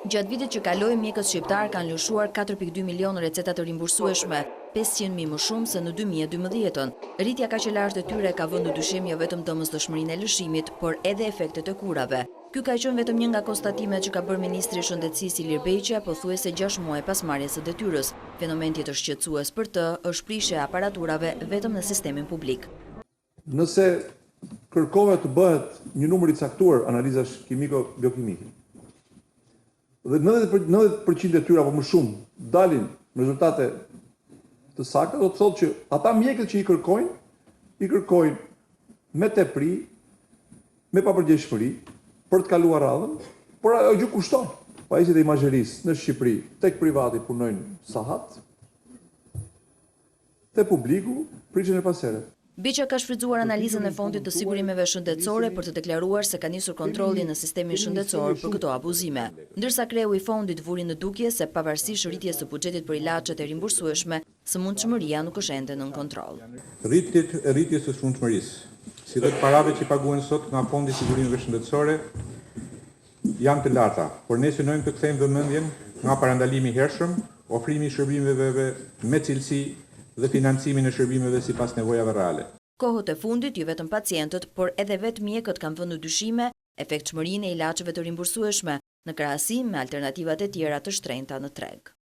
Gjatë vitit që kaloi, mjekët shqiptar kanë lëshuar 4.2 milion receta të rimbursueshme, 500.000 më shumë se në 2012. Rritja kaq e lartë e tyre ka vënë në dyshim jo vetëm domosdoshmërinë e lëshimit, por edhe efektet e kurave. Ky ka qenë vetëm një nga konstatimet që ka bërë Ministri i Shëndetësisë Ilir Beqia pothuajse 6 muaj pas marrjes së detyrës. Fenomen tjetër shqetësues për të është prishja e aparaturave vetëm në sistemin publik. Nëse kërkohet të bëhet një numër i caktuar analizash kimiko-biokimike, dhe 90% e tyre apo më shumë dalin me rezultate të sakta, do të thotë që ata mjekët që i kërkojnë me tepri, me papërgjegjshmëri për të kaluar radhën, por ajo gjë kushton. Pajisjet e imazherisë në Shqipëri tek privati punojnë sahat, te publiku prishin e pasere. Beqia ka shfrytzuar analizën e Fondit të Sigurimeve Shëndetësore për të deklaruar se ka nisur kontrolli në sistemin shëndetësor për këto abuzime, ndërsa kreu i fondit vuri në dukje se pavarësisht rritjes së buxhetit për ilaçet e rimbursueshme, sëmundshmëria nuk është ende nën kontroll. Rritjes së sëmundshmërisë, si dhe të parave që paguhen sot nga Fondi i Sigurimeve Shëndetësore, janë të larta, por ne synojmë të kthejmë vëmendjen nga parandalimi i hershëm, ofrimi i shërbimeve me cilësi dhe financimin e shërbimeve sipas nevojave reale. Kohët e fundit, jo vetëm pacientët, por edhe vetë mjekët kanë vënë në dyshime efektshmërinë e ilaçeve të rimbursueshme në krahasim me alternativat e tjera të shtrenjta në treg.